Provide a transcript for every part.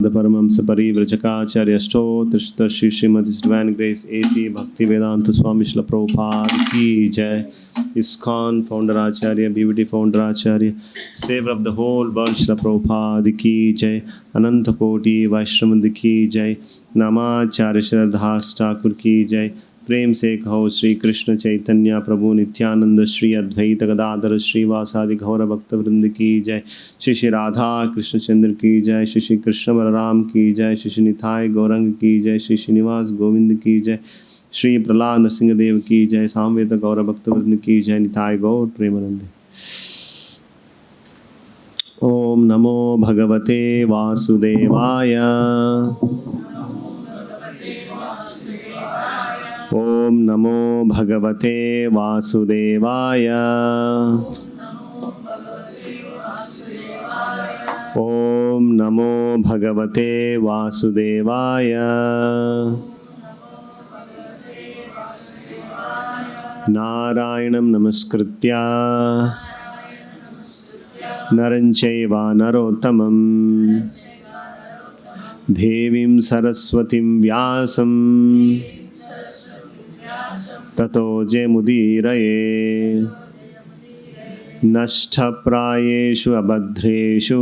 The Paramahamsa Parivrajakaacharya Stotra Shri Srimati Divine Grace A.C. Bhaktivedanta Swami Srila Prabhupada Ki Jai. ISKCON Founder Acharya, BBT Founder Acharya, Savior of the whole world Srila Prabhupada Ki Jai. Ananta Koti Vaishnavan Ki Jai. Namacharya Shraddhas Thakur Ki Jai. प्रेम से कहो श्री कृष्ण चैतन्य प्रभु नित्यानंद श्री अद्वैत गदाधर श्रीवासादि गौर भक्त वृंद की जय। श्री श्री राधा कृष्ण चंद्र की जय। श्री श्री कृष्ण बलराम की जय। श्री श्री निताय गौरंग की जय। श्री श्रीनिवास गोविंद की जय। श्री प्रहलाद नरसिंह देव की जय। सामवेद गौर भक्त वृंद की जय। निताय गौर प्रेमानंद। ओम नमो भगवते वासुदेवाय। ओम नमो भगवते वासुदेवाय। ओम नमो भगवते वासुदेवाय। नारायणं नमस्कृत्य नरं चैव नरोत्तमं देवीं सरस्वतीं व्यासं ततो जयमुदीरये। नष्टप्रायेषु अभद्रेषु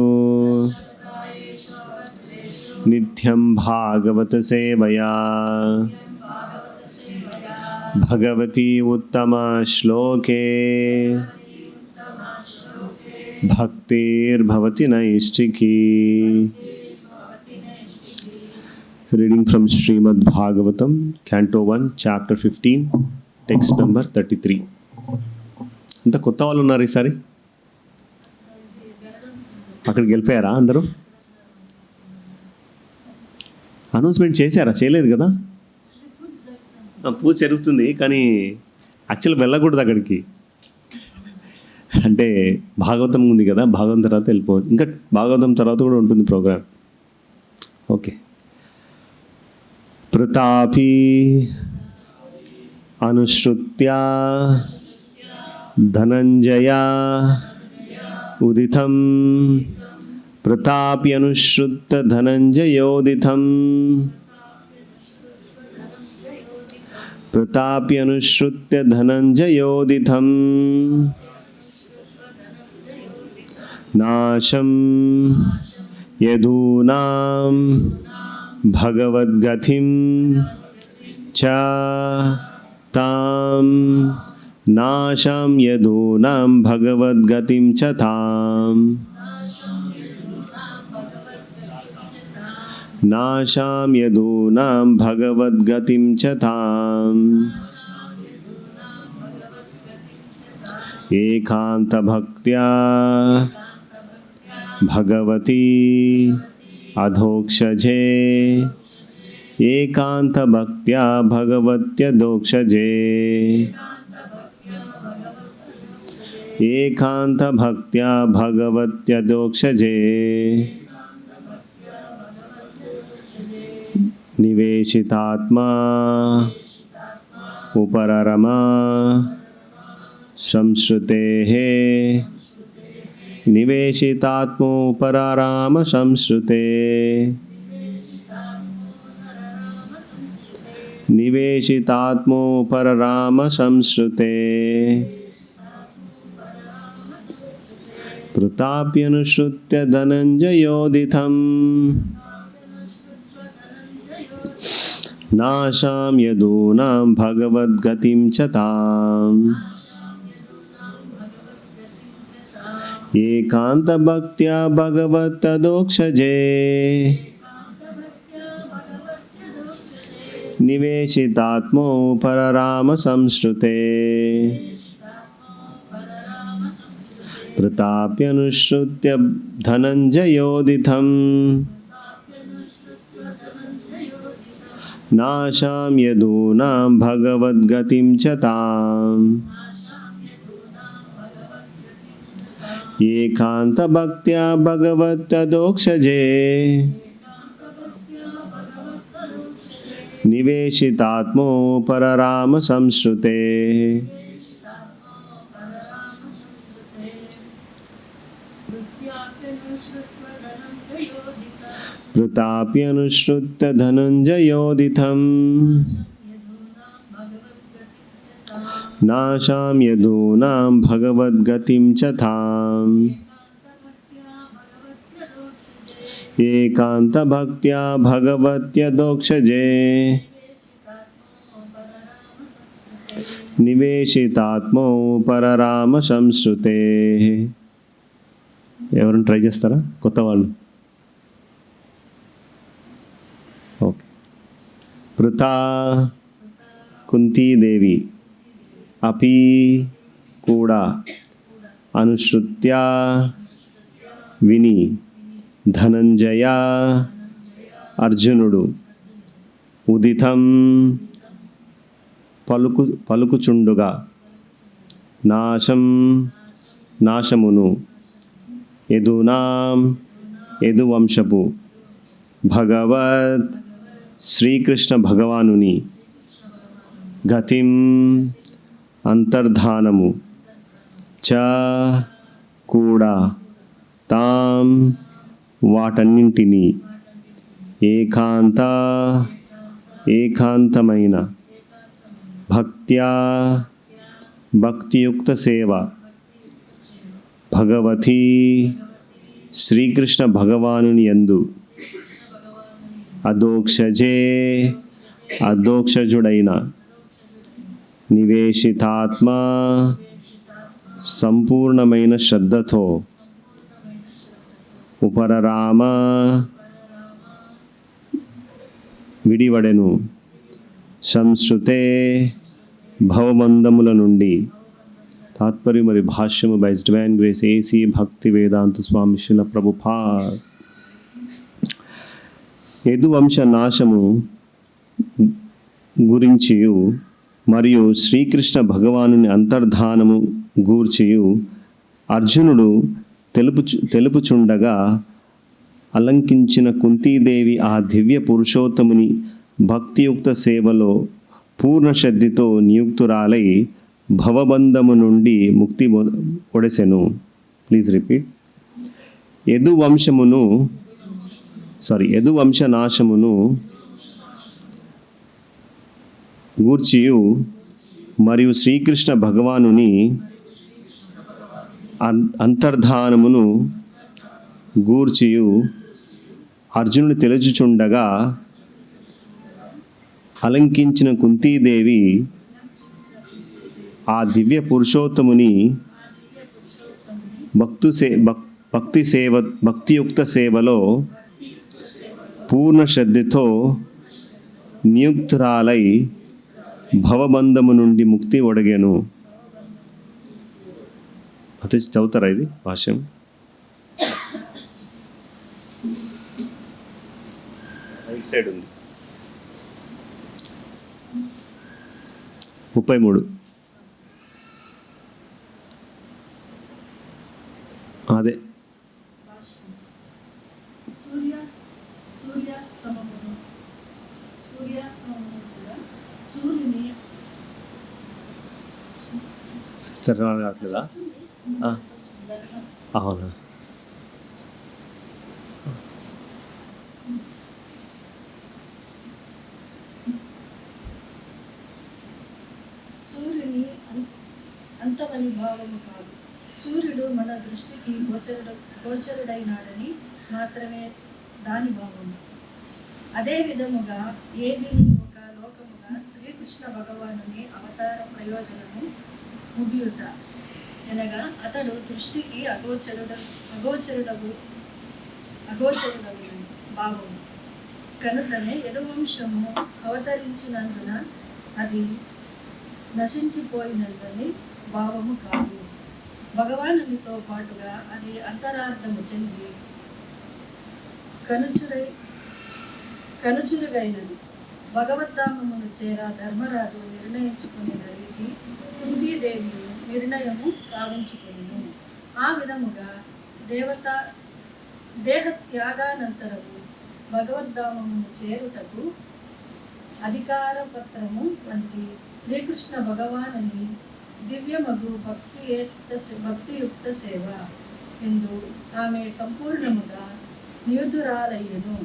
नित्यं भागवत सेवया भगवती उत्तम श्लोके भक्तिर्भवति नैष्ठिकी। Reading from Srimad Bhagavatam, Canto 1, Chapter 15, Text number 33. అంత కొత్త వాళ్ళు ఉన్నారు ఈసారి. అక్కడికి వెళ్ళిపోయారా అందరూ? అనౌన్స్మెంట్ చేశారా? చేయలేదు కదా. పూజ జరుగుతుంది కానీ యాక్చువల్ వెళ్ళకూడదు అక్కడికి. అంటే భాగవతం ఉంది కదా, భాగవతం తర్వాత వెళ్ళిపోవచ్చు. ఇంకా భాగవతం తర్వాత కూడా ఉంటుంది ప్రోగ్రామ్. ఓకే. प्रतापी अनुश्रुत्या धनंजया उदितं प्रतापी अनुश्रुत धनंजयोदितं प्रतापी अनुश्रुत्य धनंजयोदितं नाशं यदूनां भगवद्गतिं च तां नाशां यदूनां भगवद्गतिं च तां नाशां यदूनां भगवद्गतिं च तां एकान्तभक्त्या भगवती अधोक्षजे एकांत भक्त्या भगवत्यधोक्षजे एकांत भक्त्या भगवत्यधोक्षजे निवेशितात्मा उपरमा संश्रुतेः निवेशितात्मोपराराम संश्रुते निवेशितात्मोपराराम संश्रुते प्रताप्यनुश्रुत्य धनंजयोदितं नाशां यदूनां भगवद्गतिं च ताम् एकांत भक्त्या भगवतदोक्षजे निवेशितात्मोपराराम संश्रुते प्रताप्यनुश्रुत्य धनंजयोदितं नाशां यदूनां भगवद्गतिं च ताम् एकांत भक्त्या भगवतदोक्षजे निवेशितात्मोपराराम संश्रुते వృతాప్యనుసృత్య ధనంజయోదితం నాశాం యదూనాం భగవద్గతిం చ తాం ఏకాంతభక్త్యా భగవత్యదోక్షజే నివేశితాత్మో పరరామ సంశ్రుతే. ఎవరైనా ట్రై చేస్తారా కొత్త వాళ్ళు? ఓకే. పృథా కుంతీదేవి అపి కూడా అనుసృత్య విని ధనంజయ అర్జునుడు ఉదితం పలుకుచుండుగా నాశమును యదునాం యదువంశపు భగవత్ శ్రీకృష్ణ భగవానుని గతిం అంతర్ధానము చ కూడా తాం వాటన్నింటినీ ఏకాంతమైన భక్తియుక్త సేవ భగవతి శ్రీకృష్ణ భగవానుని యందు అదోక్షజుడైన నివేశితాత్మ సంపూర్ణమైన శ్రద్ధతో ఉపరరామ విడివడెను సంశ్రుతే భవబంధముల నుండి. తాత్పర్యం మరియు భాష్యము బై డివైన్ గ్రేస్ ఏసీ భక్తి వేదాంత స్వామి శ్రీల ప్రభుపాద్. యదువంశ నాశము గురించియు మరియు శ్రీకృష్ణ భగవానుని అంతర్ధానము గూర్చియు అర్జునుడు తెలుపుచుండగా అలంకించిన కుంతీదేవి ఆ దివ్య పురుషోత్తముని భక్తియుక్త సేవలో పూర్ణ శ్రద్ధతో నియుక్తురాలై భవబంధము నుండి ముక్తి ఒడసెను. Please repeat. యదువంశ నాశమును గూర్చియు మరియు శ్రీకృష్ణ భగవానుని అంతర్ధానమును గూర్చియు అర్జునుడు తెలుచుచుండగా అలంకించిన కుంతీదేవి ఆ దివ్య పురుషోత్తముని భక్తియుక్త సేవలో పూర్ణ శ్రద్ధతో నియుక్తురాలై భవబంధము నుండి ముక్తి ఒడగెను. అతి చదువుతారా ఇది భాష్యం? రైట్ సైడ్ ఉంది. 33. అదే కావట్లేదా? అవునా? సూర్యుని అంతమని భావము కాదు. సూర్యుడు మన దృష్టికి గోచరుడైనాడని మాత్రమే దాని భావము. అదే విధముగా ఏదిని ఒక లోకముగా శ్రీకృష్ణ భగవానుని అవతార ప్రయోజనము ముగియుట అనగా అతడు దృష్టికి అగోచరుడగు భావము కనుకనే యదువంశము అవతరించినందున అది నశించిపోయినందని భావము కాదు. భగవానునితో పాటుగా అది అంతరార్థము చెంది కనుచురుగైనది. భగవద్ధామమును చేరా ధర్మరాజు నిర్ణయించుకునే రీతి కుంతీదేవి నిర్ణయము కావించుకును. ఆ విధముగా దేహత్యాగానంతరము భగవద్ధామమును చేరుటకు అధికార పత్రము వంటి శ్రీకృష్ణ భగవానుని దివ్యమగు భక్తియుక్త సేవ ఎందు ఆమె సంపూర్ణముగా నియుతురాలయ్యను.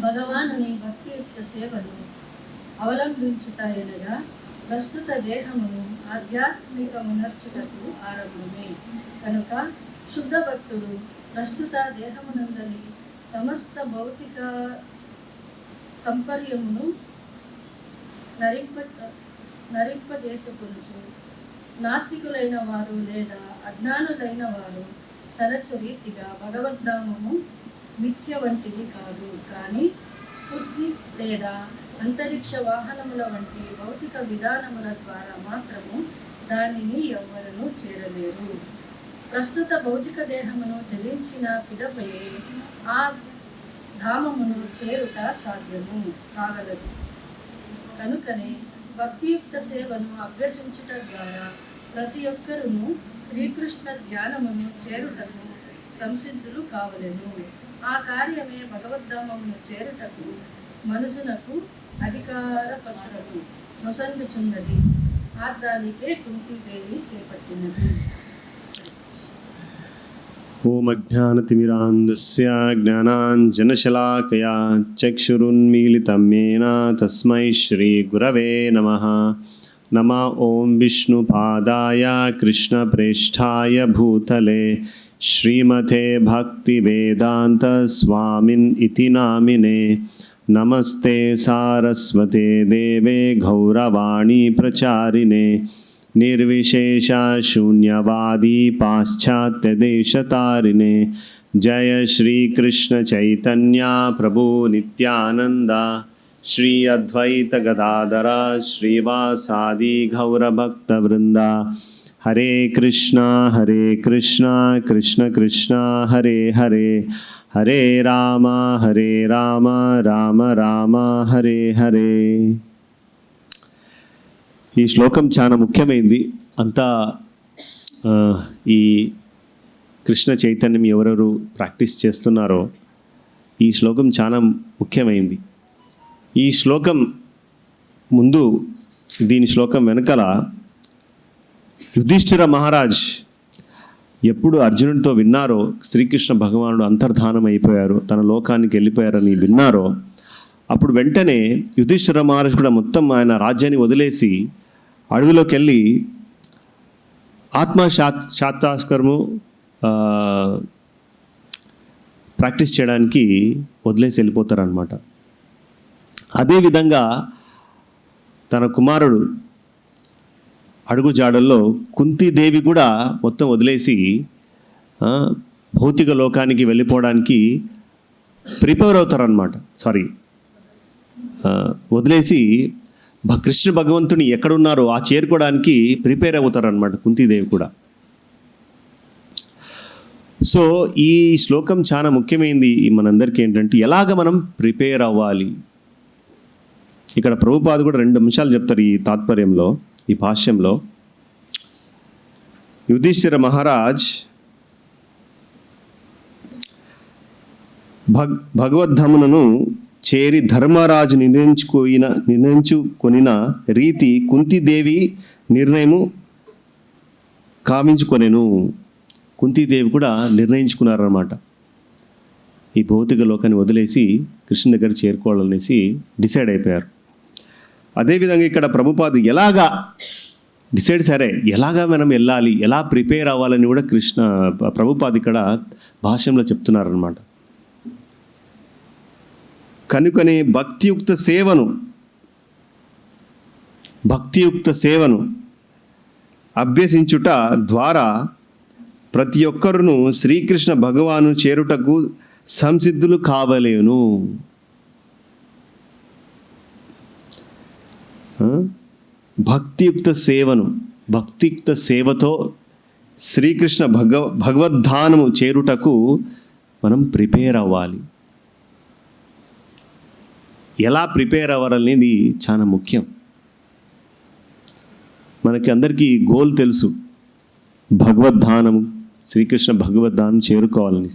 భగవానుని భక్తియుక్త సేవను అవలంబించుతాయనగా ప్రస్తుత దేహమును ఆధ్యాత్మికమునర్చుటకు ఆరంభమే. కనుక శుద్ధ భక్తుడు ప్రస్తుత దేహమునందలి సమస్త భౌతిక సంపర్యమును నరింపజేసుకొనుచు నాస్తికులైన వారు లేదా అజ్ఞానులైన వారు తరచు రీతిగా భగవద్ధామము మిథ్య వంటిది కాదు, కానీ స్పుత్నిక్ లేదా అంతరిక్ష వాహనముల వంటి భౌతిక విధానముల ద్వారా మాత్రము దానిని ఎవ్వరూ చేరలేరు. ప్రస్తుత భౌతిక దేహమును త్యజించిన పిదపయే ఆ ధామమును చేరుట సాధ్యము కాగలదు. కనుకనే భక్తియుక్త సేవను అభ్యసించుట ద్వారా ప్రతి ఒక్కరును శ్రీకృష్ణ ధ్యానమును చేరుటకు సంసిద్ధులు కావలెను. ఆ కార్యమే భగవద్ధామమును చేరుటకు మనుజునకు అధికార పత్రము నొసంగుచున్నది. దానికే కుంతీదేవి చేపట్టినది. ఓం అజ్ఞానతిమిరాంధస్య జ్ఞానాంజనశలాకయా చక్షురున్మీలితం येन తస్మై శ్రీగురవే నమః. నమో ఓం విష్ణుపాదాయ కృష్ణప్రేష్ఠాయ భూతలే శ్రీమతే భక్తివేదాంత స్వామిన్ ఇతి నామినే. నమస్తే సారస్వతే దేవే గౌరవాణి ప్రచారిణే నిర్విశేష శూన్యవాది పాశ్చాత్యదేశతారిణే. జయ శ్రీకృష్ణ చైతన్య ప్రభు నిత్యానంద శ్రీ అద్వైత గదాధర శ్రీవాసాది గౌరభక్తవృంద. హరే కృష్ణ కృష్ణ కృష్ణ హరే హరే, హరే రామ రామ రామ హరే హరే. ఈ శ్లోకం చాలా ముఖ్యమైనది. అంతా ఈ కృష్ణ చైతన్యం ఎవరెవరు ప్రాక్టీస్ చేస్తున్నారో ఈ శ్లోకం చాలా ముఖ్యమైనది. ఈ శ్లోకం ముందు, దీని శ్లోకం వెనకాల యుధిష్ఠిర మహారాజ్ ఎప్పుడు అర్జునుడితో విన్నారో శ్రీకృష్ణ భగవానుడు అంతర్ధానం అయిపోయారు, తన లోకానికి వెళ్ళిపోయారని విన్నారో, అప్పుడు వెంటనే యుధిష్ఠిర మహారాజ్ కూడా మొత్తం ఆయన రాజ్యాన్ని వదిలేసి అడవిలోకి వెళ్ళి ఆత్మసాక్షాత్కారము ప్రాక్టీస్ చేయడానికి వదిలేసి వెళ్ళిపోతారనమాట. అదేవిధంగా తన కుమారుడు అడుగుజాడల్లో కుంతీదేవి కూడా మొత్తం వదిలేసి భౌతిక లోకానికి వెళ్ళిపోవడానికి ప్రిపేర్ అవుతారనమాట. వదిలేసి కృష్ణ భగవంతుని ఎక్కడున్నారో ఆ చేరుకోవడానికి ప్రిపేర్ అవుతారనమాట కుంతీదేవి కూడా. సో ఈ శ్లోకం చాలా ముఖ్యమైనది మనందరికీ. ఏంటంటే ఎలాగ మనం ప్రిపేర్ అవ్వాలి. ఇక్కడ ప్రభుపాద కూడా 2 అంశాలు చెప్తారు ఈ తాత్పర్యంలో, ఈ భాష్యంలో. యుధిష్ఠిర మహారాజ్ భగవద్ధామునను చేరి ధర్మరాజు నిర్ణయించుకొనిన రీతి కుంతీదేవి నిర్ణయము కావించుకొనెను. కుంతీదేవి కూడా నిర్ణయించుకున్నారన్నమాట. ఈ భౌతిక లోకాన్ని వదిలేసి కృష్ణ దగ్గర చేరుకోవాలనేసి డిసైడ్ అయిపోయారు. అదేవిధంగా ఇక్కడ ప్రభుపాద ఎలాగా డిసైడ్, సరే ఎలాగా మనం వెళ్ళాలి, ఎలా ప్రిపేర్ అవ్వాలని కూడా ప్రభుపాద ఇక్కడ భాష్యంలో చెప్తున్నారనమాట. కనుకనే భక్తియుక్త సేవను అభ్యసించుట ద్వారా ప్రతి ఒక్కరును శ్రీకృష్ణ భగవాను చేరుటకు సంసిద్ధులు కావలేను. భక్తియుక్త సేవతో శ్రీకృష్ణ భగవద్ధానము చేరుటకు మనం ప్రిపేర్ అవ్వాలి. ఎలా ప్రిపేర్ అవ్వాలనేది చాలా ముఖ్యం. మనకి అందరికీ గోల్ తెలుసు, భగవద్ధానం, శ్రీకృష్ణ భగవద్ధానం చేరుకోవాలని.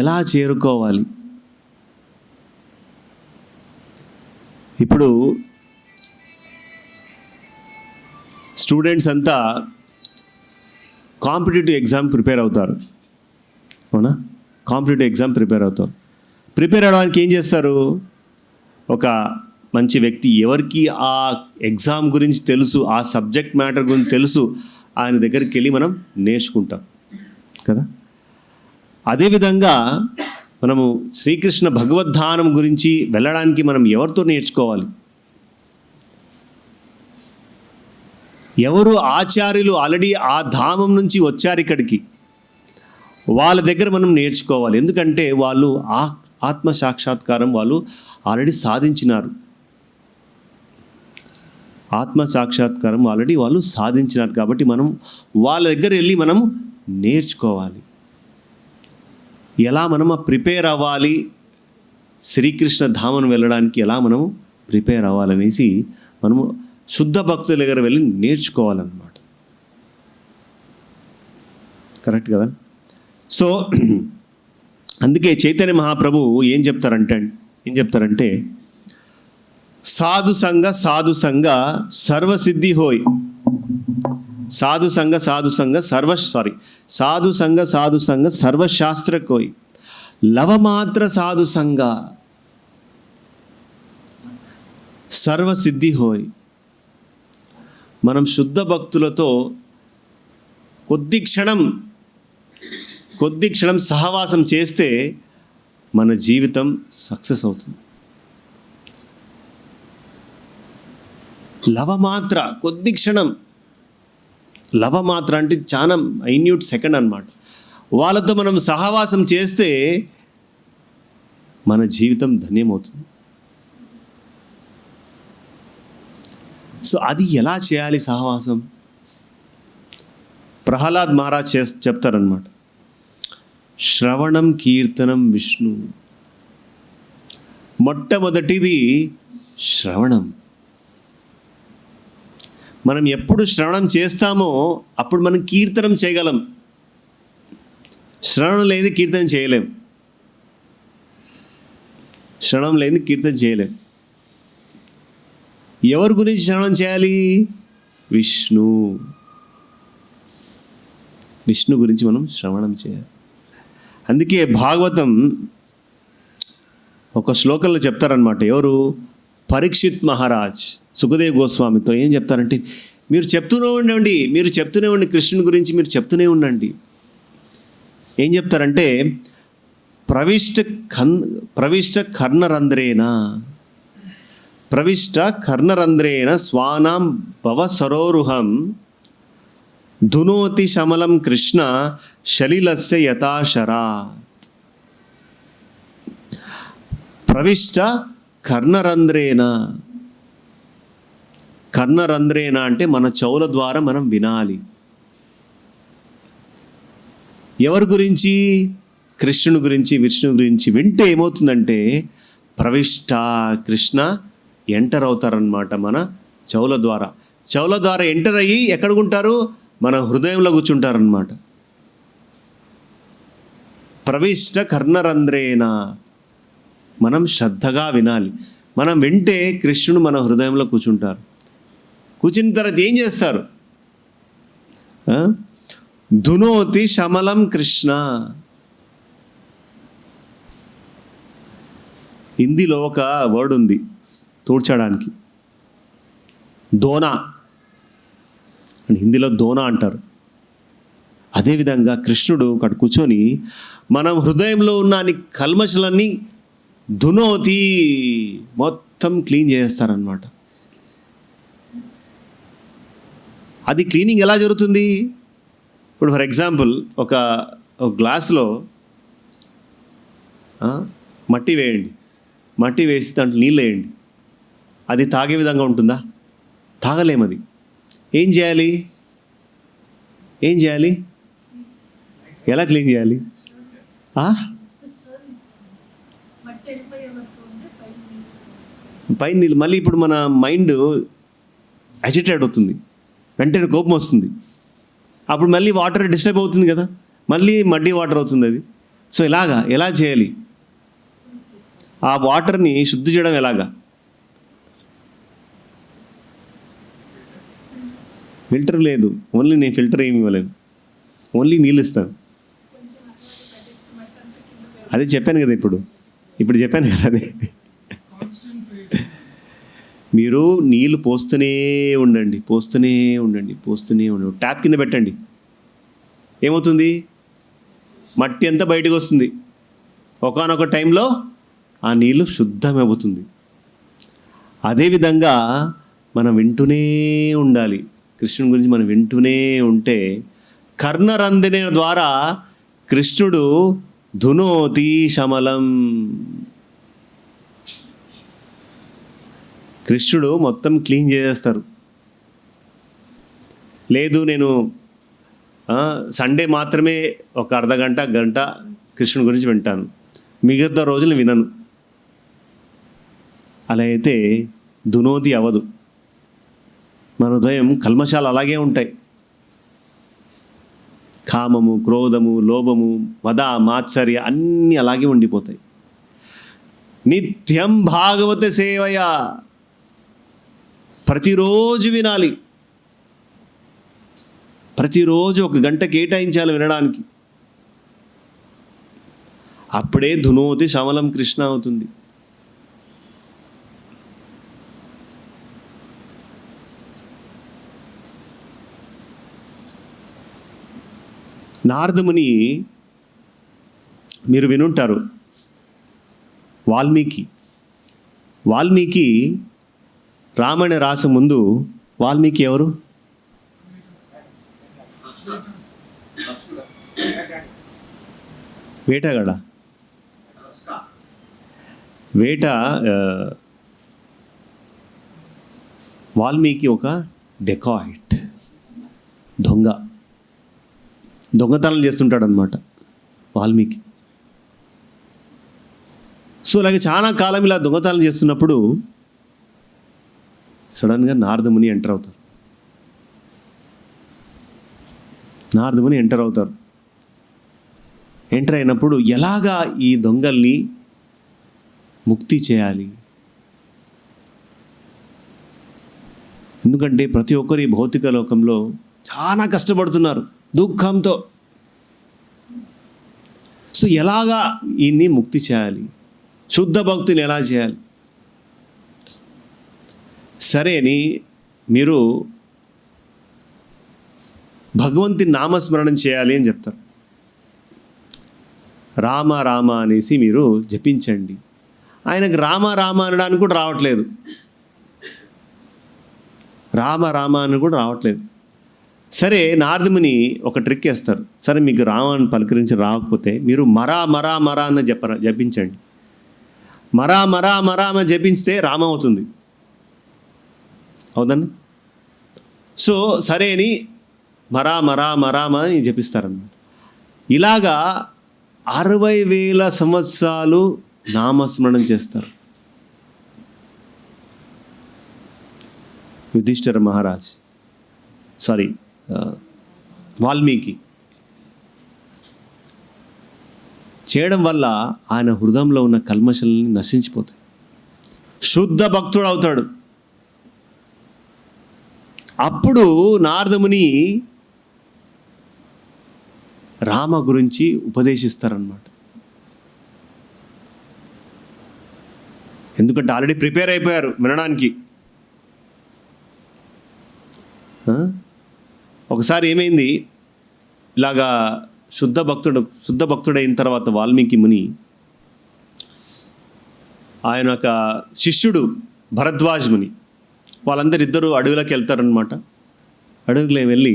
ఎలా చేరుకోవాలి? ఇప్పుడు స్టూడెంట్స్ అంతా కాంపిటేటివ్ ఎగ్జామ్ ప్రిపేర్ అవుతారు, అవునా? కాంపిటేటివ్ ఎగ్జామ్ ప్రిపేర్ అవుతారు. ప్రిపేర్ అవ్వడానికి ఏం చేస్తారు? ఒక మంచి వ్యక్తి, ఎవరికి ఆ ఎగ్జామ్ గురించి తెలుసు, ఆ సబ్జెక్ట్ మ్యాటర్ గురించి తెలుసు, ఆయన దగ్గరికి వెళ్ళి మనం నేర్చుకుంటాం కదా. అదేవిధంగా మనము శ్రీకృష్ణ భగవద్ధానం గురించి వెళ్ళడానికి మనం ఎవరితో నేర్చుకోవాలి? ఎవరు ఆచార్యులు ఆల్రెడీ ఆ ధామం నుంచి వచ్చారు ఇక్కడికి, వాళ్ళ దగ్గర మనం నేర్చుకోవాలి. ఎందుకంటే వాళ్ళు ఆత్మ సాక్షాత్కారం వాళ్ళు ఆల్రెడీ సాధించినారు. ఆత్మ సాక్షాత్కారం ఆల్రెడీ వాళ్ళు సాధించినారు కాబట్టి మనం వాళ్ళ దగ్గర వెళ్ళి మనము నేర్చుకోవాలి. ఎలా మనము ప్రిపేర్ అవ్వాలి, శ్రీకృష్ణ ధామం వెళ్ళడానికి ఎలా మనము ప్రిపేర్ అవ్వాలనేసి మనము శుద్ధ భక్తుల దగ్గర వెళ్ళి నేర్చుకోవాలన్నమాట. కరెక్ట్ కదా. సో అందుకే చైతన్య మహాప్రభు ఏం చెప్తారంటే సాధు సంగ సర్వసిద్ధి హోయ్. సాధు సంగ సర్వశాస్త్ర కోయ్, లవమాత్ర సాధు సంగ సర్వసిద్ధి హోయ్. మనం శుద్ధ భక్తులతో కొద్ది క్షణం సహవాసం చేస్తే మన జీవితం సక్సెస్ అవుతుంది. లవమాత్ర, కొద్ది క్షణం, లవమాత్ర అంటే చాలా మైన్యూట్ సెకండ్ అన్నమాట. వాళ్ళతో మనం సహవాసం చేస్తే మన జీవితం ధన్యమవుతుంది. సో అది ఎలా చేయాలి సహవాసం? ప్రహ్లాద్ మహారాజ్ చెప్తారనమాట. శ్రవణం కీర్తనం విష్ణు. మొట్టమొదటిది శ్రవణం. మనం ఎప్పుడు శ్రవణం చేస్తామో అప్పుడు మనం కీర్తనం చేయగలం. శ్రవణం లేని కీర్తనం చేయలేం. ఎవరి గురించి శ్రవణం చేయాలి? విష్ణు గురించి మనం శ్రవణం చేయాలి. అందుకే భాగవతం ఒక శ్లోకంలో చెప్తారనమాట. ఎవరు? పరీక్షిత్ మహారాజ్ సుఖదేవ్ గోస్వామితో ఏం చెప్తారంటే, మీరు చెప్తూనే ఉండండి కృష్ణుని గురించి మీరు చెప్తూనే ఉండండి. ఏం చెప్తారంటే ప్రవిష్ట కర్ణరంధ్రేణ స్వానాం భవ సరోరుహం ధునోతి శమలం కృష్ణ శలిలస్య యథాశరాత్. ప్రవిష్ట కర్ణరంధ్రేణ అంటే మన చెవుల ద్వారా మనం వినాలి. ఎవరి గురించి? కృష్ణుని గురించి, విష్ణువు గురించి వింటే ఏమవుతుందంటే ప్రవిష్ట కృష్ణ ఎంటర్ అవుతారనమాట మన చెవుల ద్వారా ఎంటర్ అయ్యి ఎక్కడికుంటారు? మన హృదయంలో కూర్చుంటారనమాట. ప్రవిష్ట కర్ణరంధ్రేణ, మనం శ్రద్ధగా వినాలి. మనం వింటే కృష్ణుడు మన హృదయంలో కూర్చుంటారు. కూర్చున్న తర్వాత ఏం చేస్తారు? ధునోతి శమలం కృష్ణ. హిందీలో ఒక వర్డ్ ఉంది తూడ్చడానికి, దోనా అని. హిందీలో దోనా అంటారు. అదేవిధంగా కృష్ణుడు అక్కడ కూర్చొని మనం హృదయంలో ఉన్న అన్ని కల్మషలన్నీ ధునోతి మొత్తం క్లీన్ చేస్తారనమాట. అది క్లీనింగ్ ఎలా జరుగుతుంది? ఇప్పుడు ఫర్ ఎగ్జాంపుల్ ఒక గ్లాసులో మట్టి వేయండి, మట్టి వేసి దాంట్లో నీళ్ళు వేయండి. అది తాగే విధంగా ఉంటుందా? తాగలేము. అది ఏం చేయాలి? ఎలా క్లీన్ చేయాలి? పైన నీళ్ళు. మళ్ళీ ఇప్పుడు మన మైండ్ అజిటేట్ అవుతుంది, వెంటనే కోపం వస్తుంది. అప్పుడు మళ్ళీ వాటర్ డిస్టర్బ్ అవుతుంది కదా, మళ్ళీ మడ్డీ వాటర్ అవుతుంది అది. సో ఎలా చేయాలి? ఆ వాటర్ని శుద్ధి చేయడం ఎలాగా? ఫిల్టర్ లేదు. ఓన్లీ నేను ఫిల్టర్ ఏమి ఇవ్వలేను, ఓన్లీ నీళ్ళు ఇస్తాను. అదే చెప్పాను కదా ఇప్పుడు. ఇప్పుడు చెప్పాను కదా అది. మీరు నీళ్ళు పోస్తూనే ఉండండి, పోస్తూనే ఉండండి, పోస్తూనే ఉండండి. ట్యాప్ కింద పెట్టండి, ఏమవుతుంది? మట్టి అంతా బయటకు వస్తుంది. ఒకానొక టైంలో ఆ నీళ్ళు శుద్ధమవుతుంది. అదేవిధంగా మనం వింటూనే ఉండాలి. కృష్ణుని గురించి మనం వింటూనే ఉంటే కర్ణరంధ్రం ద్వారా కృష్ణుడు ధునోతి శమలం. కృష్ణుడు మొత్తం క్లీన్ చేసేస్తారు. లేదు నేను సండే మాత్రమే ఒక అర్ధగంట గంట కృష్ణుడి గురించి వింటాను, మిగతా రోజులు వినను, అలా అయితే దునోతి అవ్వదు. మన హృదయం కల్మషాలు అలాగే ఉంటాయి. కామము, క్రోధము, లోభము, మద, మాత్సర్య అన్నీ అలాగే ఉండిపోతాయి. నిత్యం భాగవత సేవయ, ప్రతిరోజు వినాలి. ప్రతిరోజు 1 గంట కేటాయించాలి వినడానికి. అప్పుడే ధునోతి శమలం కృష్ణ అవుతుంది. నారదముని మీరు వినుంటారు. వాల్మీకి రామాయణ రాసే ముందు వాల్మీకి ఎవరు? వేటగాడ. వాల్మీకి ఒక డెకాయిట్, దొంగతనాలు చేస్తుంటాడు అనమాట వాల్మీకి. సో అలాగే చాలా కాలం ఇలా దొంగతనాలు చేస్తున్నప్పుడు సడన్గా నారదముని ఎంటర్ అవుతారు. ఎంటర్ అయినప్పుడు ఎలాగా ఈ దొంగల్ని ముక్తి చేయాలి? ఎందుకంటే ప్రతి ఒక్కరు ఈ భౌతిక లోకంలో చాలా కష్టపడుతున్నారు దుఃఖంతో. సో ఎలాగా ఈయన్ని ముక్తి చేయాలి, శుద్ధ భక్తిని ఎలా చేయాలి? సరే అని మీరు భగవంతుని నామస్మరణం చేయాలి అని చెప్తారు. రామ రామ అనేసి మీరు జపించండి. ఆయనకు రామ రామ అనడానికి కూడా రావట్లేదు. సరే నారదముని ఒక ట్రిక్ వేస్తారు. సరే మీకు రామాన్ని పలకరించి రాకపోతే మీరు మరా మరా మరా అన్న జపించండి. మరా మరా మరా అని జపిస్తే రామ అవుతుంది. అవుదండి. సో సరే అని మరా మరా మరామ అని జపిస్తారన్నమాట. ఇలాగా 60,000 సంవత్సరాలు నామస్మరణం చేస్తారు యుధిష్ఠిర మహారాజ్, వాల్మీకి. చేయడం వల్ల ఆయన హృదయంలో ఉన్న కల్మషాలని నశించిపోతాయి, శుద్ధ భక్తుడు అవుతాడు. అప్పుడు నారదముని రామ గురించి ఉపదేశిస్తారన్నమాట. ఎందుకంటే ఆల్రెడీ ప్రిపేర్ అయిపోయారు వినడానికి. ఒకసారి ఏమైంది, ఇలాగా శుద్ధ భక్తుడైన తర్వాత వాల్మీకి ముని ఆయన ఒక శిష్యుడు భరద్వాజ్ ముని, వాళ్ళందరిద్దరూ అడవిలోకి వెళ్తారనమాట. అడవిలో వెళ్ళి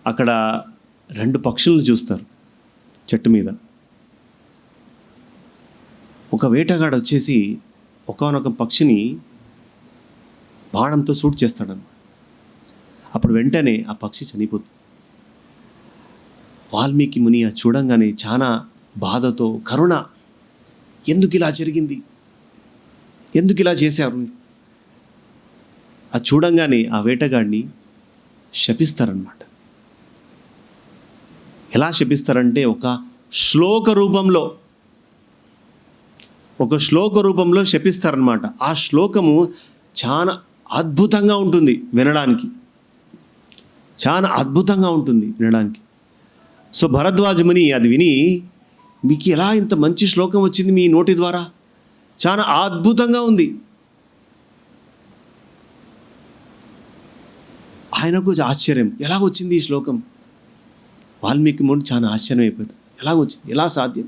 అక్కడ 2 పక్షులను చూస్తారు చెట్టు మీద. ఒక వేటగాడు వచ్చేసి ఒకానొక పక్షిని బాణంతో షూట్ చేస్తాడన్నమాట. అప్పుడు వెంటనే ఆ పక్షి చనిపోతుంది. వాల్మీకి ముని చూడంగానే చాలా బాధతో, కరుణ, ఎందుకు ఇలా జరిగింది, ఎందుకు ఇలా చేశారు? అది చూడంగానే ఆ వేటగాడిని శపిస్తారన్నమాట. ఎలా శపిస్తారంటే ఒక శ్లోక రూపంలో శపిస్తారన్నమాట. ఆ శ్లోకము చాలా అద్భుతంగా ఉంటుంది వినడానికి, సో భరద్వాజ ముని అది విని మీకు ఎలా ఇంత మంచి శ్లోకం వచ్చింది మీ నోటి ద్వారా? చాలా అద్భుతంగా ఉంది. ఆయనకు ఆశ్చర్యం, ఎలా వచ్చింది ఈ శ్లోకం? వాల్మీకి ముందు చాలా ఆశ్చర్యం అయిపోతుంది, ఎలా వచ్చింది, ఎలా సాధ్యం?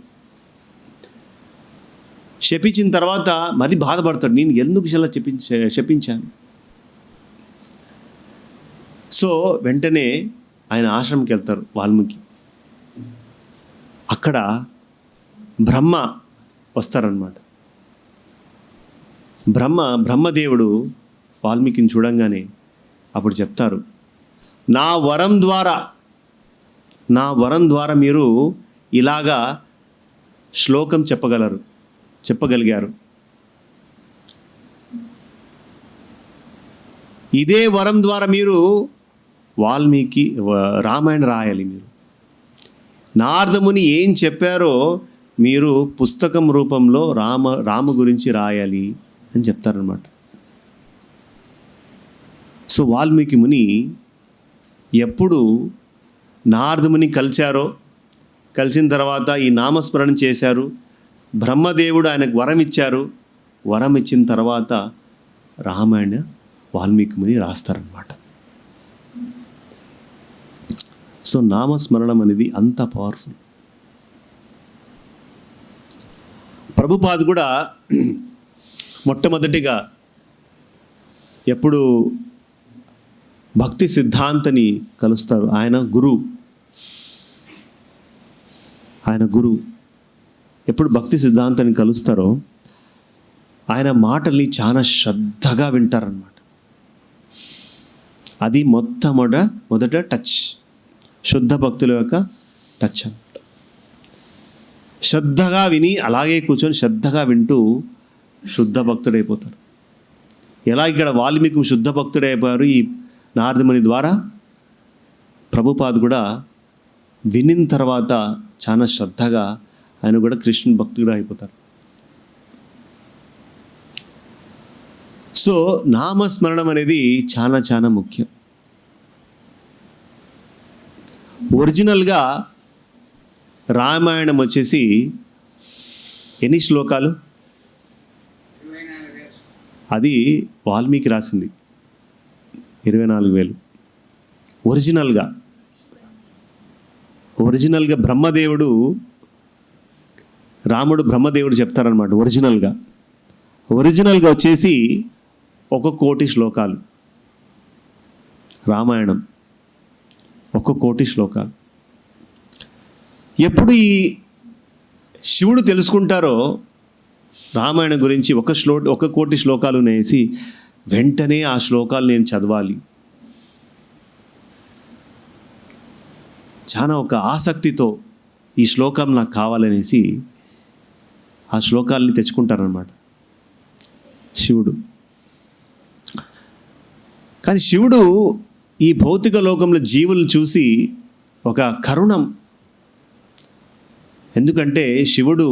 శపించిన తర్వాత మరి బాధపడతాడు, నేను ఎందుకు ఇలా శపించాను. సో వెంటనే ఆయన ఆశ్రమంకి వెళ్తారు వాల్మీకి. అక్కడ బ్రహ్మ వస్తారనమాట. బ్రహ్మదేవుడు వాల్మీకిని చూడంగానే అప్పుడు చెప్తారు, నా వరం ద్వారా మీరు ఇలాగా శ్లోకం చెప్పగలిగారు. ఇదే వరం ద్వారా మీరు వాల్మీకి రామాయణ రాయాలి. మీరు నారదముని ఏం చెప్పారో మీరు పుస్తకం రూపంలో రామ గురించి రాయాలి అని చెప్తారనమాట. సో వాల్మీకి ముని ఎప్పుడు నారదముని కలిసిన తర్వాత ఈ నామస్మరణ చేశారు. బ్రహ్మదేవుడు ఆయనకు వరం ఇచ్చారు. వరం ఇచ్చిన తర్వాత రామాయణ వాల్మీకి ముని రాస్తారనమాట. సో నామస్మరణం అనేది అంత పవర్ఫుల్. ప్రభుపాద్ కూడా మొట్టమొదటిగా ఎప్పుడు భక్తి సిద్ధాంతని కలుస్తారు. ఆయన గురువు ఎప్పుడు భక్తి సిద్ధాంతాన్ని కలుస్తారో ఆయన మాటల్ని చాలా శ్రద్ధగా వింటారన్నమాట. అది మొదట టచ్, శుద్ధ భక్తుల యొక్క టచ్ అన్నమాట. శ్రద్ధగా విని అలాగే కూర్చొని శ్రద్ధగా వింటూ శుద్ధ భక్తుడైపోతారు. ఎలా ఇక్కడ వాల్మీకి శుద్ధ భక్తుడైపోయారు ఈ నారదముని ద్వారా, ప్రభుపాద్ కూడా వినిన తర్వాత చాలా శ్రద్ధగా ఆయన కూడా కృష్ణుని భక్తుడు అయిపోతారు. సో నామస్మరణం అనేది చాలా చాలా ముఖ్యం. ఒరిజినల్గా రామాయణం వచ్చేసి ఎన్ని శ్లోకాలు? అది వాల్మీకి రాసింది 24,000. ఒరిజినల్గా బ్రహ్మదేవుడు చెప్తారనమాట. ఒరిజినల్గా వచ్చేసి 1,000,000 శ్లోకాలు రామాయణం. 1,000,000 శ్లోకాలు. ఎప్పుడు ఈ శివుడు తెలుసుకుంటారో రామాయణం గురించి 1,000,000 శ్లోకాలు నేసి వెంటనే ఆ శ్లోకాలు నేను చదవాలి, చాలా ఒక ఆసక్తితో ఈ శ్లోకం నాకు కావాలనేసి ఆ శ్లోకాలని తెచ్చుకుంటారనమాట శివుడు. కానీ శివుడు ఈ భౌతిక లోకంలో జీవులను చూసి ఒక కరుణం. ఎందుకంటే శివుడు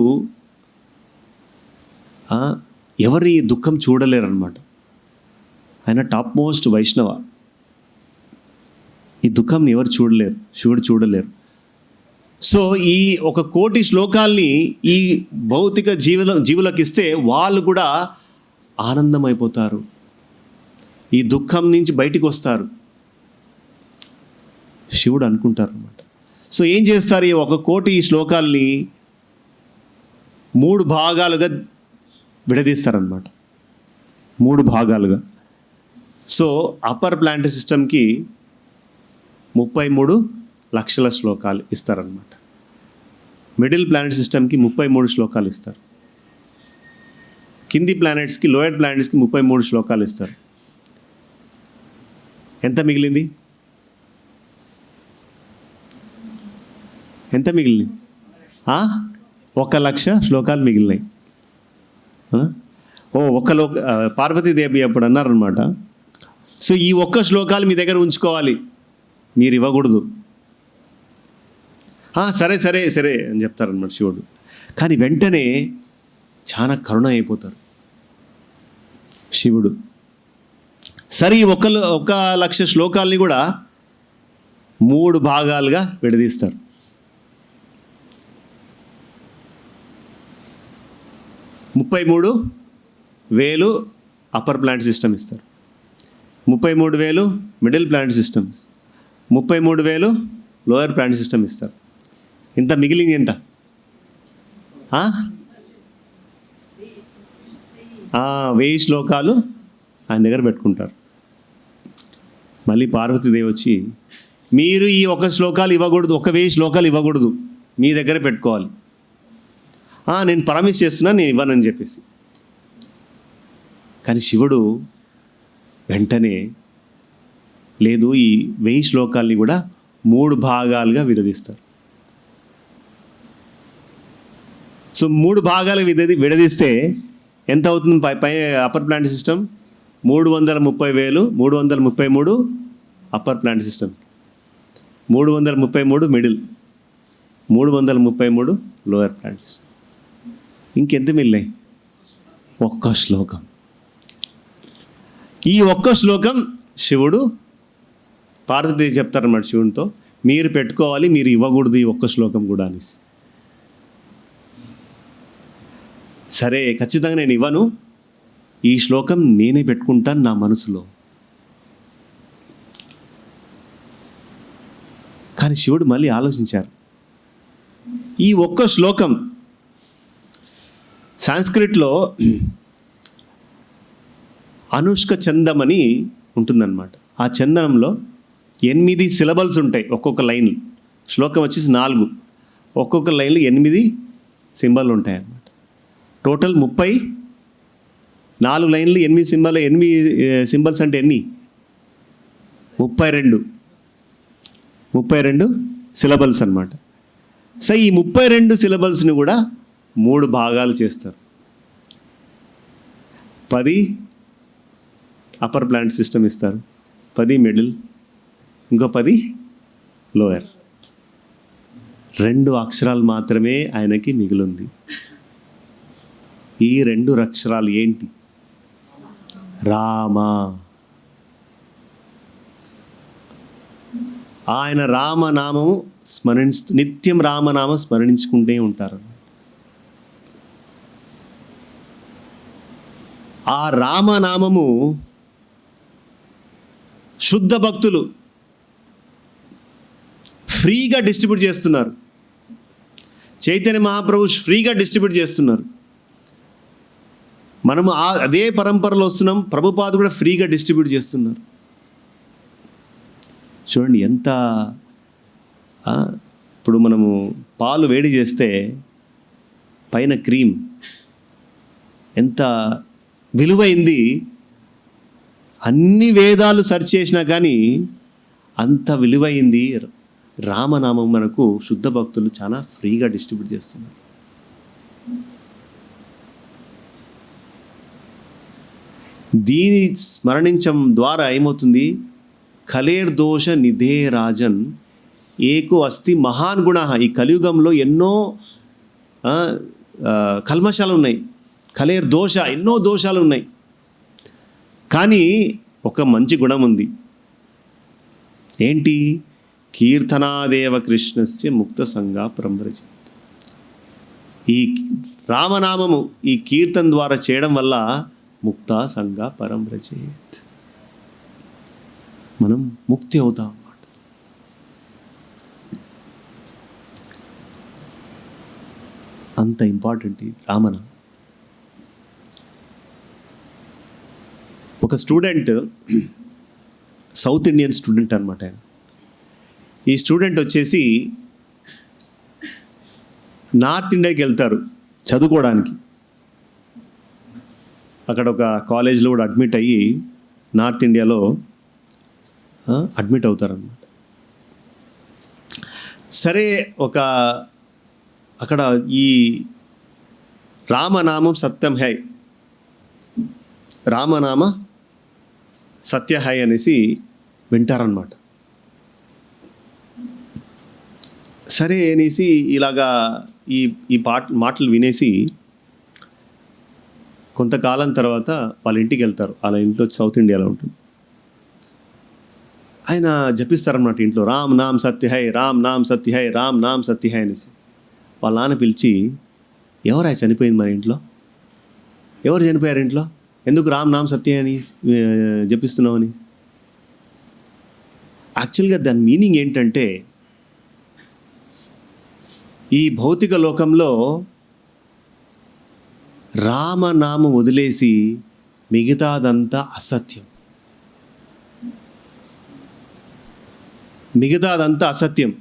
ఎవరి దుఃఖం చూడలేరన్నమాట. ఆయన టాప్ మోస్ట్ వైష్ణవ. ఈ దుఃఖంని ఎవరు చూడలేరు, శివుడు చూడలేరు. సో ఈ 1,000,000 శ్లోకాల్ని ఈ భౌతిక జీవులకు ఇస్తే వాళ్ళు కూడా ఆనందమైపోతారు, ఈ దుఃఖం నుంచి బయటికి వస్తారు శివుడు అనుకుంటారు అన్నమాట. సో ఏం చేస్తారు, ఈ 1,000,000 శ్లోకాల్ని 3 భాగాలుగా విడదీస్తారనమాట. 3 భాగాలుగా. సో అప్పర్ ప్లానెటరీ సిస్టమ్కి 33 లక్షల శ్లోకాలు ఇస్తారనమాట. మిడిల్ ప్లానెట్ సిస్టమ్కి 33 శ్లోకాలు ఇస్తారు. కింది ప్లానెట్స్కి, లోయర్ ప్లానెట్స్కి 33 శ్లోకాలు ఇస్తారు. ఎంత మిగిలింది? ఎంత మిగిలింది? 1,00,000 శ్లోకాలు మిగిలినాయి. పార్వతీదేవి అప్పుడు అన్నారనమాట, సో ఈ 1 శ్లోకాలు మీ దగ్గర ఉంచుకోవాలి, మీరు ఇవ్వకూడదు. సరే సరే సరే అని చెప్తారనమాట శివుడు. కానీ వెంటనే చాలా కరుణ అయిపోతారు శివుడు. సరే ఈ 1,00,000 శ్లోకాలని కూడా 3 భాగాలుగా విడదీస్తారు. 33,000 అప్పర్ ప్లాంట్ సిస్టమ్ ఇస్తారు, 33,000 middle plant system, 33,000 lower plant system ఇస్తారు. ఇంత మిగిలింది ఎంత? 1000 శ్లోకాలు ఆయన దగ్గర పెట్టుకుంటారు. మళ్ళీ పార్వతీదేవి వచ్చి, మీరు ఈ 1 శ్లోకాలు ఇవ్వకూడదు, 1000 శ్లోకాలు ఇవ్వకూడదు, మీ దగ్గర పెట్టుకోవాలి. నేను ప్రామిస్ చేస్తున్నా, నేను ఇవ్వనని చెప్పేసి. కానీ శివుడు వెంటనే లేదు, ఈ 1000 శ్లోకాల్ని కూడా 3 భాగాలుగా విడదీస్తారు. సో 3 భాగాలు విడదీస్తే ఎంత అవుతుంది? పై upper plant system 330,000, 333 upper plant system, 333 middle, 333 lower plant system. ఇంకెంత మిగిలినాయి? 1 శ్లోకం. ఈ 1 శ్లోకం శివుడు పార్వతీదేవి చెప్తారన్నమాట శివునితో, మీరు పెట్టుకోవాలి, మీరు ఇవ్వకూడదు ఈ 1 శ్లోకం కూడా అనేసి. సరే, ఖచ్చితంగా నేను ఇవ్వను, ఈ శ్లోకం నేనే పెట్టుకుంటాను నా మనసులో. కానీ శివుడు మళ్ళీ ఆలోచించారు. ఈ 1 శ్లోకం సాంస్క్రిట్లో అనుష్క చందం అని ఉంటుందన్నమాట. ఆ చందనంలో 8 సిలబల్స్ ఉంటాయి ఒక్కొక్క లైన్. శ్లోకం వచ్చేసి 4, ఒక్కొక్క లైన్లో 8 సింబల్ ఉంటాయి అన్నమాట. టోటల్ 34 లైన్లు, 8 సింబల్స్ అంటే ఎన్ని? 32 సిలబల్స్ అన్నమాట. సో ఈ 32 సిలబల్స్ని కూడా 3 భాగాలు చేస్తారు. 10 అప్పర్ ప్లాంట్ సిస్టమ్ ఇస్తారు, 10 మిడిల్, ఇంకో 10 లోయర్. 2 అక్షరాలు మాత్రమే ఆయనకి మిగిలింది. ఈ 2 అక్షరాలు ఏంటి? రామ. ఆయన రామనామము నిత్యం రామనామం స్మరించుకుంటూ ఉంటారు. ఆ రామనామము శుద్ధ భక్తులు ఫ్రీగా డిస్ట్రిబ్యూట్ చేస్తున్నారు. చైతన్య మహాప్రభు ఫ్రీగా డిస్ట్రిబ్యూట్ చేస్తున్నారు. మనము అదే పరంపరలో వస్తున్నాం, ప్రభుపాద కూడా ఫ్రీగా డిస్ట్రిబ్యూట్ చేస్తున్నారు. చూడండి ఎంత. ఇప్పుడు మనము పాలు వేడి చేస్తే పైన క్రీమ్ ఎంత విలువైంది. అన్ని వేదాలు సెర్చ్ చేసినా కానీ అంత విలువైంది రామనామం మనకు శుద్ధ భక్తులు చాలా ఫ్రీగా డిస్ట్రిబ్యూట్ చేస్తున్నారు. దీని స్మరణించడం ద్వారా ఏమవుతుంది? కలేర్ దోష నిధే రాజన్ ఏకో అస్తి మహాన్ గుణ. ఈ కలియుగంలో ఎన్నో కల్మషాలు ఉన్నాయి, కలేర్ దోష, ఎన్నో దోషాలు ఉన్నాయి. కానీ ఒక మంచి గుణం ఉంది. ఏంటి? కీర్తనాదేవ కృష్ణస్య ముక్త సంగా ప్రమ్రజేత్. ఈ రామనామము ఈ కీర్తన ద్వారా చేయడం వల్ల ముక్త సంగా పరంవ్రజేత్, మనం ముక్తి అవుతాం అన్నమాట. అంత ఇంపార్టెంట్ ఈ రామనామం. ఒక స్టూడెంట్, సౌత్ ఇండియన్ స్టూడెంట్ అనమాట ఆయన. ఈ స్టూడెంట్ వచ్చేసి నార్త్ ఇండియాకి వెళ్తారు చదువుకోవడానికి. అక్కడ ఒక కాలేజ్లో కూడా అడ్మిట్ అయ్యి నార్త్ ఇండియాలో అడ్మిట్ అవుతారన్నమాట. సరే, అక్కడ ఈ రామనామం సత్యం హై, రామనామ సత్య హై అనేసి వింటారన్నమాట. సరే అనేసి ఇలాగా ఈ మాటలు వినేసి కొంతకాలం తర్వాత వాళ్ళ ఇంటికి వెళ్తారు. వాళ్ళ ఇంట్లో సౌత్ ఇండియాలో ఉంటుంది. ఆయన జపిస్తారన్నమాట ఇంట్లో, రామ్ నామ్ సత్య హై, రామ్ నామ్ సత్య హై, రామ్ నామ్ సత్య హై అనేసి. వాళ్ళ నాన్న పిలిచి, ఎవరా చనిపోయింది మన ఇంట్లో ఎవరు చనిపోయారు ఇంట్లో? ఎందుకు రామ్ నామ్ సత్య అని జపిస్తున్నామని? యాక్చువల్గా దాని మీనింగ్ ఏంటంటే, ఈ భౌతిక లోకంలో రామనామం వదిలేసి మిగతాదంతా అసత్యం. మిగతాదంతా అసత్యం.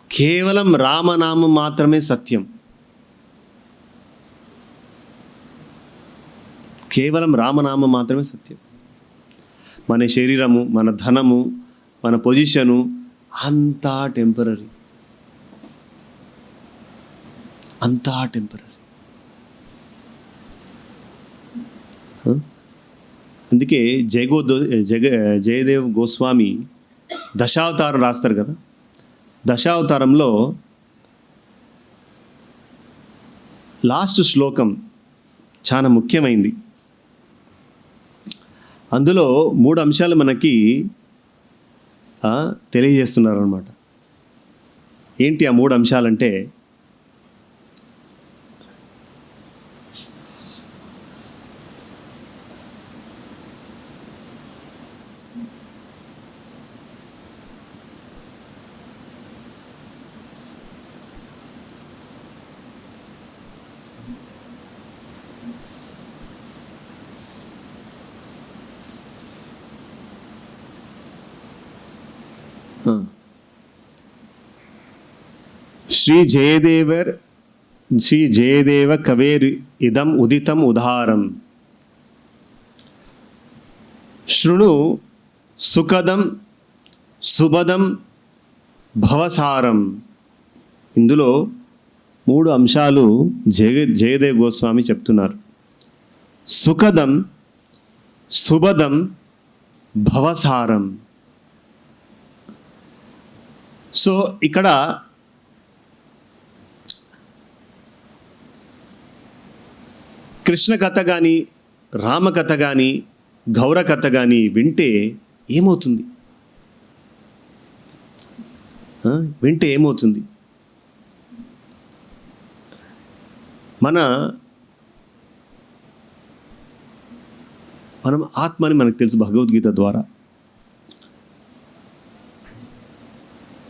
కేవలం రామనామం మాత్రమే సత్యం. కేవలం రామనామం మాత్రమే సత్యం. మన శరీరము, మన ధనము, మన పొజిషను అంతా టెంపరరీ. అంతా టెంపరరీ. అందుకే జయదేవ్ గోస్వామి దశావతారం రాస్తారు కదా. దశావతారంలో లాస్ట్ శ్లోకం చాలా ముఖ్యమైంది. అందులో 3 అంశాలు మనకి తెలియజేస్తున్నారన్నమాట. ఏంటి ఆ 3 అంశాలంటే, శ్రీ జయదేవ కవేర్ ఇదం ఉదితం ఉదారం శృణు సుఖదం సుభదం భవసారం. ఇందులో 3 అంశాలు జయదేవ్ గోస్వామి చెప్తున్నారు. సుఖదం సుభదం భవసారం. సో ఇక్కడ కృష్ణ కథ కానీ, రామకథ కానీ, గౌర కథ కానీ వింటే ఏమవుతుంది? వింటే ఏమవుతుంది? మనం ఆత్మని మనకు తెలుసు భగవద్గీత ద్వారా.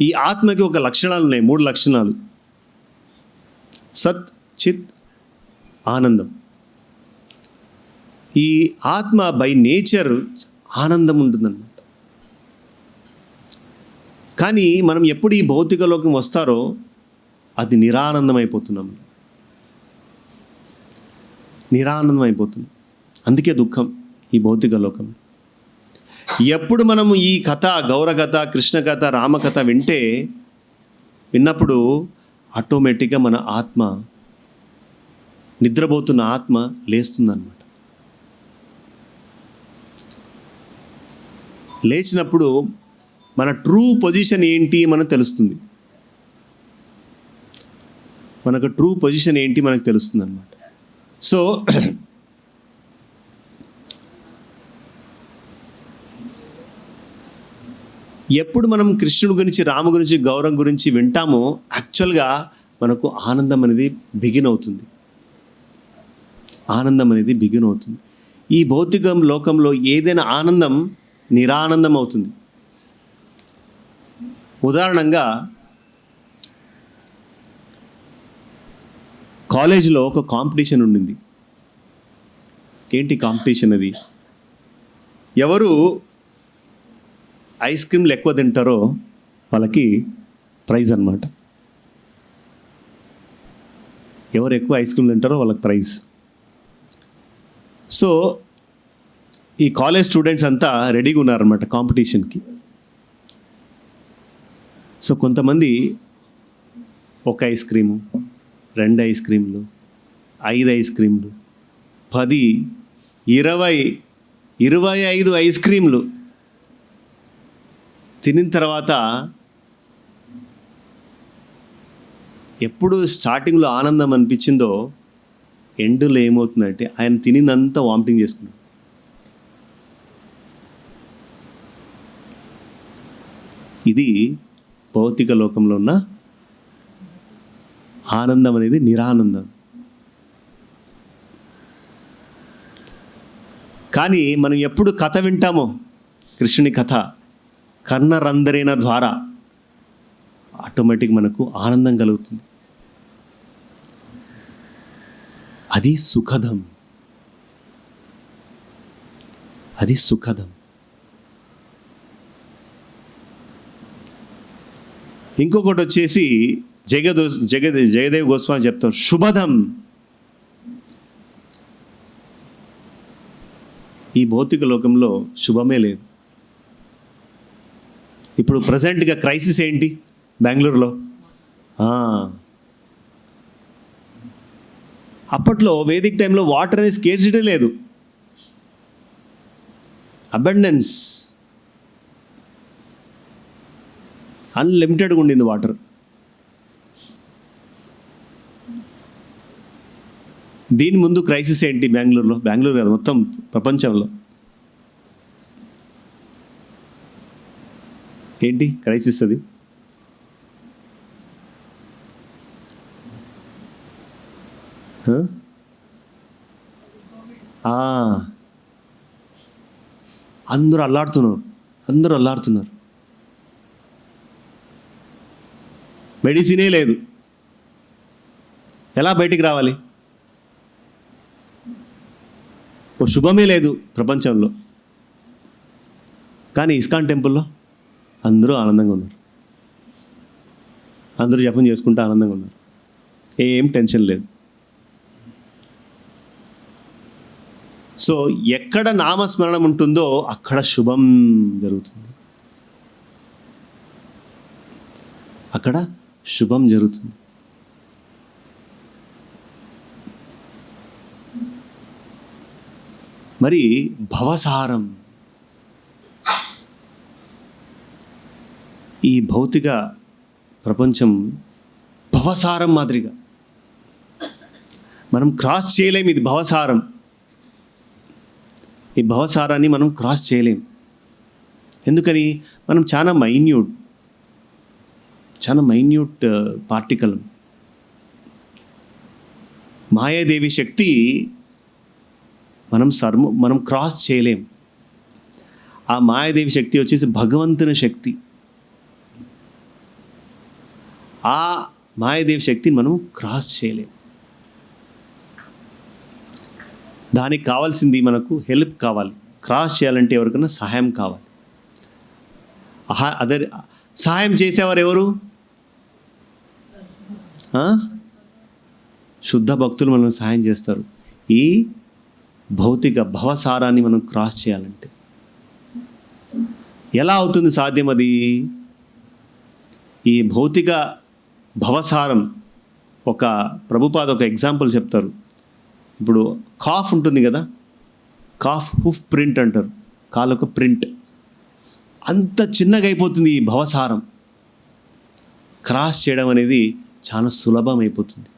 ఈ ఆత్మకి ఒక లక్షణాలు ఉన్నాయి, 3 లక్షణాలు. సత్, చిత్, ఆనందం. ఈ ఆత్మ బై నేచర్ ఆనందం ఉంటుందన్నమాట. కానీ మనం ఎప్పుడు ఈ భౌతిక లోకం వస్తారో అది నిరానందం అయిపోతున్నాం. నిరానందం అయిపోతుంది. అందుకే దుఃఖం ఈ భౌతిక లోకం. ఎప్పుడు మనము ఈ కథ, గౌర కథ, కృష్ణ కథ, రామకథ విన్నప్పుడు ఆటోమేటిక్గా మన ఆత్మ, నిద్రపోతున్న ఆత్మ లేస్తుందన్నమాట. లేచినప్పుడు మన ట్రూ పొజిషన్ ఏంటి మనకు తెలుస్తుంది. మనకు ట్రూ పొజిషన్ ఏంటి మనకు తెలుస్తుంది అన్నమాట. సో ఎప్పుడు మనం కృష్ణుడి గురించి, రాము గురించి, గౌరవం గురించి వింటామో యాక్చువల్గా మనకు ఆనందం అనేది బిగిన్ అవుతుంది. ఆనందం అనేది బిగిన్ అవుతుంది. ఈ భౌతిక లోకంలో ఏదైనా ఆనందం నిరానందం అవుతుంది. ఉదాహరణంగా కాలేజీలో ఒక కాంపిటీషన్ ఉండింది. ఏంటి కాంపిటీషన్ అది? ఎవరు ఐస్ క్రీమ్లు ఎక్కువ తింటారో వాళ్ళకి ప్రైజ్ అన్నమాట. ఎవరు ఎక్కువ ఐస్ క్రీమ్ తింటారో వాళ్ళకి ప్రైజ్. సో ఈ కాలేజ్ స్టూడెంట్స్ అంతా రెడీగా ఉన్నారన్నమాట కాంపిటీషన్కి. సో కొంతమంది 1 ఐస్ క్రీము, 2 ఐస్ క్రీమ్లు, 5 ఐస్ క్రీమ్లు, 10, 20, 25 ఐస్ క్రీమ్లు తినిన తర్వాత ఎప్పుడు స్టార్టింగ్లో ఆనందం అనిపించిందో ఎండులో ఏమవుతుందంటే ఆయన తినిందంతా వామిటింగ్ చేసుకున్నాడు. ఇది భౌతిక లోకంలో ఉన్న ఆనందం అనేది నిరానందం. కానీ మనం ఎప్పుడు కథ వింటామో, కృష్ణుని కథ కర్ణరంధ్రేణ ద్వారా ఆటోమేటిక్ మనకు ఆనందం కలుగుతుంది. అది సుఖదం, అది సుఖదం. ఇంకొకటి వచ్చేసి జయదేవ్ గోస్వామి చెప్తారు, శుభదం. ఈ భౌతిక లోకంలో శుభమే లేదు. ఇప్పుడు ప్రజెంట్గా క్రైసిస్ ఏంటి బెంగళూరులో? అప్పట్లో వేదిక్ టైంలో వాటర్ అనేది స్కేర్సిటీ లేదు, అబండెన్స్, అన్లిమిటెడ్గా ఉండింది వాటర్. దీని ముందు క్రైసిస్ ఏంటి బెంగళూరులో? బెంగళూరు కాదు, మొత్తం ప్రపంచంలో ఏంటి క్రైసిస్? అది అందరూ అల్లాడుతున్నారు. మెడిసినే లేదు, ఎలా బయటికి రావాలి? ఓ శుభమే లేదు ప్రపంచంలో. కానీ ఇస్కాన్ టెంపుల్లో అందరూ ఆనందంగా ఉన్నారు, అందరూ జపం చేసుకుంటూ ఆనందంగా ఉన్నారు, ఏం టెన్షన్ లేదు. సో ఎక్కడ నామస్మరణం ఉంటుందో అక్కడ శుభం జరుగుతుంది, అక్కడ శుభం జరుగుతుంది. మరి భవసారం, ఈ భౌతిక ప్రపంచం భవసారం మాదిరిగా మనం క్రాస్ చేయలేం. ఇది భవసారం, ఈ భవసారాన్ని మనం క్రాస్ చేయలేం. ఎందుకని? మనం చాలా మైన్యూట్ పార్టికల్. మాయాదేవి శక్తి మనం క్రాస్ చేయలేం. ఆ మాయాదేవి శక్తి వచ్చేసి భగవంతుని శక్తి. ఆ మాయాదేవి శక్తిని మనం క్రాస్ చేయలేం. దానికి కావాల్సింది మనకు హెల్ప్ కావాలి. క్రాస్ చేయాలంటే ఎవరికైనా సహాయం కావాలి. సహాయం చేసేవారు ఎవరు? శుద్ధ భక్తులు మనం సహాయం చేస్తారు. ఈ భౌతిక భవసారాన్ని మనం క్రాస్ చేయాలంటే ఎలా అవుతుంది సాధ్యం? అది ఈ భౌతిక భవసారం ప్రభుపాద ఒక ఎగ్జాంపుల్ చెప్తారు. ఇప్పుడు కాఫ్ ఉంటుంది కదా, కాఫ్ హూఫ్ ప్రింట్ అంటారు, కాళ్ళొక ప్రింట్ అంత చిన్నగా అయిపోతుంది. ఈ భవసారం క్రాస్ చేయడం అనేది చాలా సులభం అయిపోతుంది.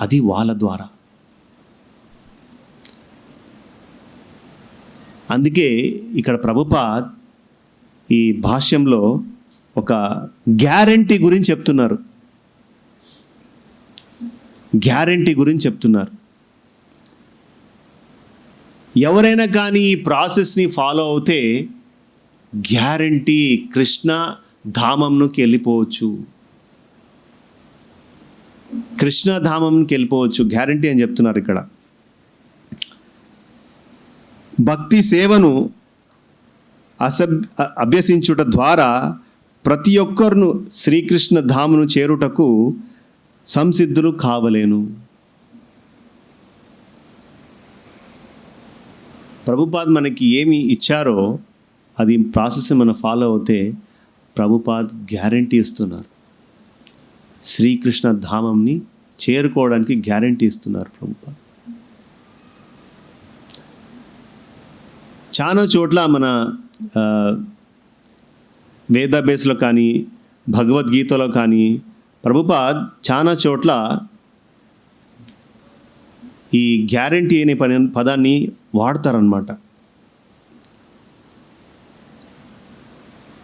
అది వాళ్ళ ద్వారా. అందుకే ఇక్కడ ప్రభుపాద్ ఈ భాష్యంలో ఒక గ్యారంటీ గురించి చెప్తున్నారు. ఎవరైనా కానీ ఈ ప్రాసెస్ని ఫాలో అవుతే గ్యారంటీ కృష్ణ ధామంకి వెళ్ళిపోవచ్చు. గ్యారంటీ అని చెప్తున్నారు ఇక్కడ. భక్తి సేవను అభ్యసించుట ద్వారా ప్రతి ఒక్కరును శ్రీకృష్ణ ధామును చేరుటకు సంసిద్ధులు కావలేను. ప్రభుపాద్ మనకి ఏమి ఇచ్చారో అది ప్రాసెస్ మనం ఫాలో అవుతే ప్రభుపాద్ గ్యారంటీ ఇస్తున్నారు. శ్రీకృష్ణ ధామంని చేరుకోవడానికి గ్యారంటీ ఇస్తున్నారు ప్రభుపాద్. చాలా చోట్ల మన వేదాభ్యాసలో కానీ భగవద్గీతలో కానీ ప్రభుపాద్ చాలా చోట్ల ఈ గ్యారంటీ అనే పదాన్ని వాడతారనమాట.